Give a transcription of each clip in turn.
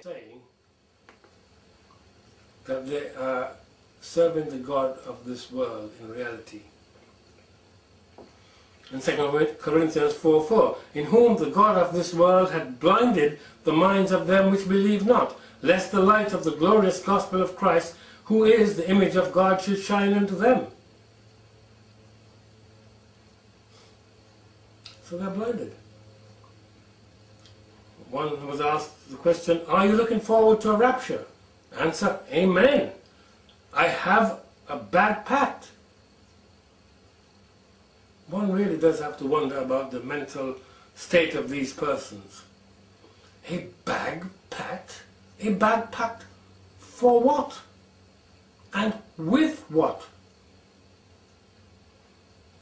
saying that they are serving the God of this world in reality. In 2 Corinthians 4:4, in whom the God of this world had blinded the minds of them which believe not, lest the light of the glorious gospel of Christ, who is the image of God, should shine unto them. So they're blinded. One was asked the question, are you looking forward to a rapture? Answer, amen. I have a bad pact. One really does have to wonder about the mental state of these persons. A bad pact? A bad pact for what? And with what?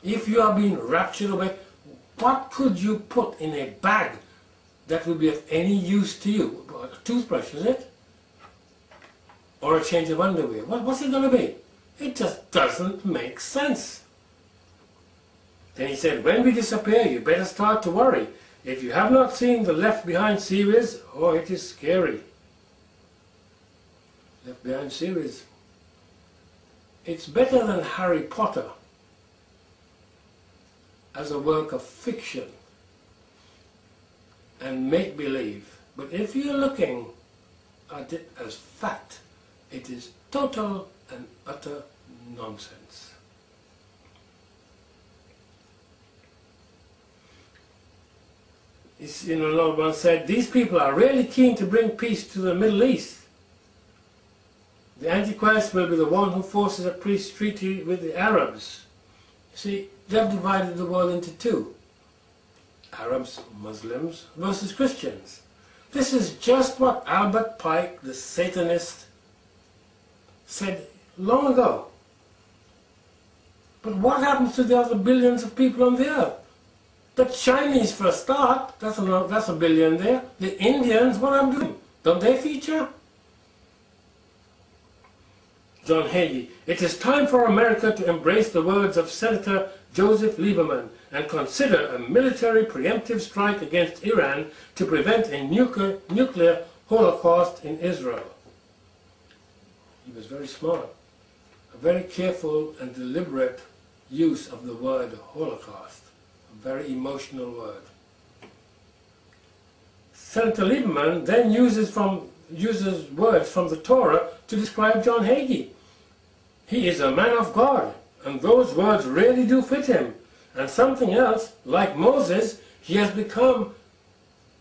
If you are being raptured away, what could you put in a bag that would be of any use to you? A toothbrush, is it? Or a change of underwear? What's it going to be? It just doesn't make sense. Then he said, when we disappear, you better start to worry. If you have not seen the Left Behind series, oh, it is scary. Left Behind series. It's better than Harry Potter as a work of fiction and make-believe. But if you're looking at it as fact, it is total and utter nonsense. You know, Lord once said, these people are really keen to bring peace to the Middle East. The Antichrist will be the one who forces a peace treaty with the Arabs. You see, they've divided the world into two. Arabs, Muslims versus Christians. This is just what Albert Pike, the Satanist, said long ago. But what happens to the other billions of people on the earth? The Chinese, for a start, that's a billion there. The Indians, what I'm doing, don't they feature? John Hagee, it is time for America to embrace the words of Senator Joseph Lieberman and consider a military preemptive strike against Iran to prevent a nuclear holocaust in Israel. He was very smart. A very careful and deliberate use of the word holocaust. A very emotional word. Senator Lieberman then uses words from the Torah to describe John Hagee. He is a man of God, and those words really do fit him. And something else, like Moses, he has become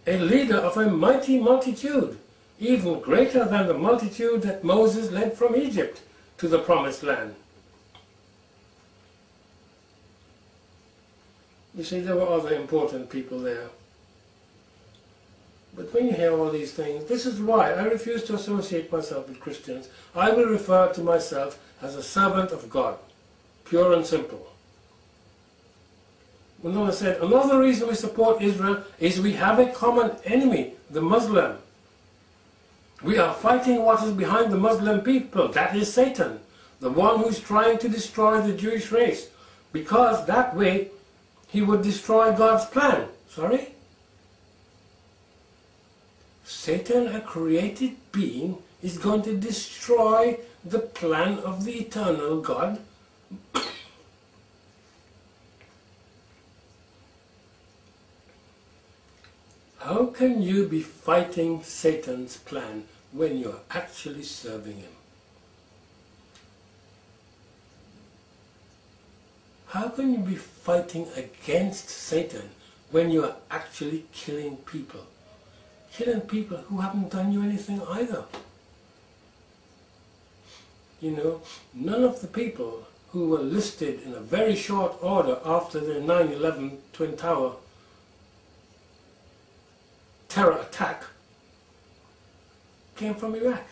a leader of a mighty multitude, even greater than the multitude that Moses led from Egypt to the promised land. You see, there were other important people there. But when you hear all these things, this is why I refuse to associate myself with Christians. I will refer to myself as a servant of God, pure and simple. Noah said, another reason we support Israel is we have a common enemy, the Muslim. We are fighting what is behind the Muslim people, that is Satan, the one who's trying to destroy the Jewish race, because that way he would destroy God's plan. Sorry? Satan, a created being, is going to destroy the plan of the eternal God. How can you be fighting Satan's plan when you are actually serving him? How can you be fighting against Satan when you are actually killing people? Killing people who haven't done you anything either. You know, none of the people who were listed in a very short order after the 9/11 Twin Tower terror attack came from Iraq.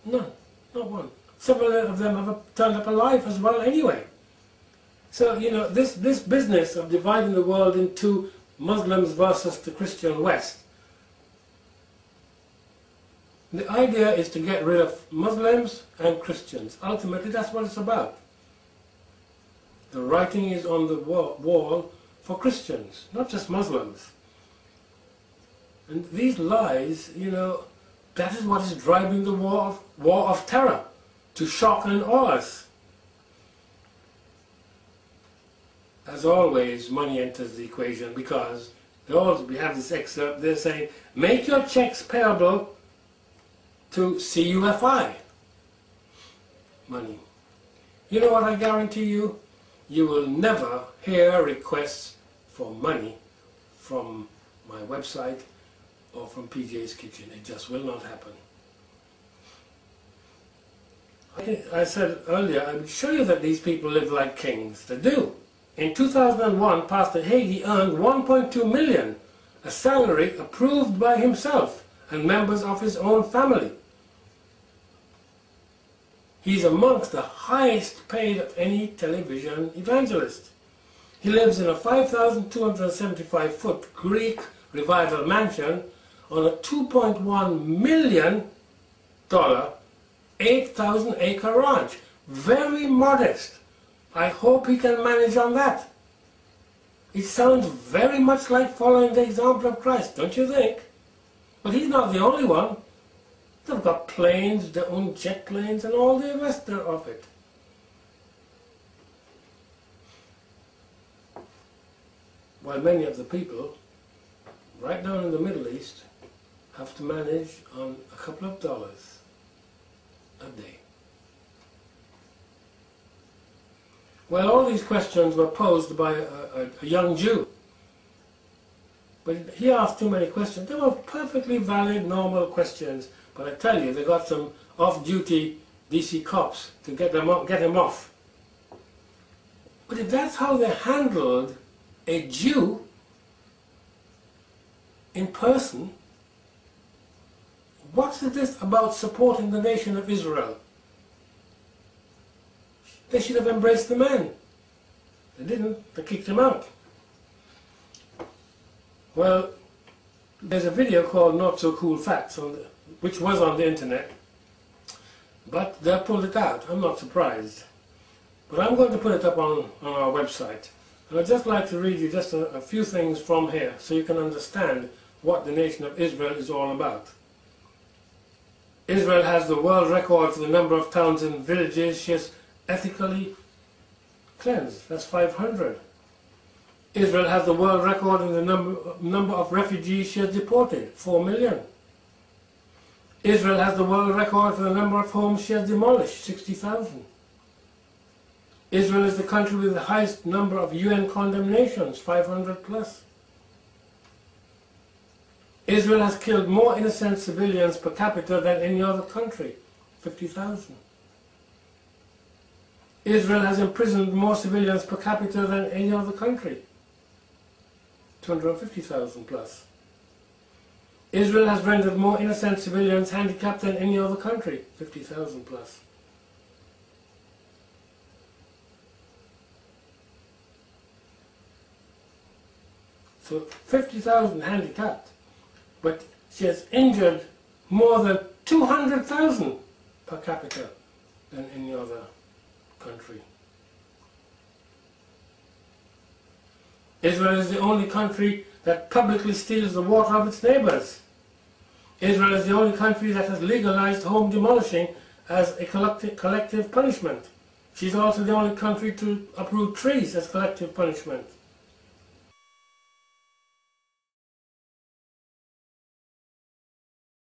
None, not one. Several of them have turned up alive as well anyway. So, you know, this business of dividing the world into Muslims versus the Christian West, the idea is to get rid of Muslims and Christians. Ultimately, that's what it's about. The writing is on the wall for Christians, not just Muslims. And these lies, you know, That is what is driving the war of terror, to shock and awe us. As always, money enters the equation, because we have this excerpt, they're saying, make your checks payable to CUFI. Money. You know what I guarantee you? You will never hear requests for money from my website or from PJ's Kitchen. It just will not happen. I said earlier, I would show you that these people live like kings. They do. In 2001, Pastor Hagee earned $1.2 million, a salary approved by himself and members of his own family. He's amongst the highest paid of any television evangelist. He lives in a 5,275-foot Greek revival mansion on a $2.1 million, 8,000-acre ranch. Very modest. I hope he can manage on that. It sounds very much like following the example of Christ, don't you think? But he's not the only one. They've got planes, their own jet planes, and all the rest of it. While many of the people, right down in the Middle East, have to manage on a couple of dollars a day. Well, all these questions were posed by a young Jew. But he asked too many questions. They were perfectly valid, normal questions. But I tell you, they got some off-duty DC cops to get him off. But if that's how they handled a Jew in person, what's this about supporting the nation of Israel? They should have embraced the man. They didn't. They kicked him out. Well, there's a video called Not So Cool Facts, which was on the internet, but they pulled it out. I'm not surprised. But I'm going to put it up on our website. And I'd just like to read you just a few things from here so you can understand what the nation of Israel is all about. Israel has the world record for the number of towns and villages she has ethically cleansed. That's 500. Israel has the world record in the number of refugees she has deported, 4 million. Israel has the world record for the number of homes she has demolished, 60,000. Israel is the country with the highest number of UN condemnations, 500 plus. Israel has killed more innocent civilians per capita than any other country, 50,000. Israel has imprisoned more civilians per capita than any other country, 250,000 plus. Israel has rendered more innocent civilians handicapped than any other country, 50,000 plus. So 50,000 handicapped, but she has injured more than 200,000 per capita than any other country. Israel is the only country that publicly steals the water of its neighbors. Israel is the only country that has legalized home demolishing as a collective punishment. She's also the only country to uproot trees as collective punishment.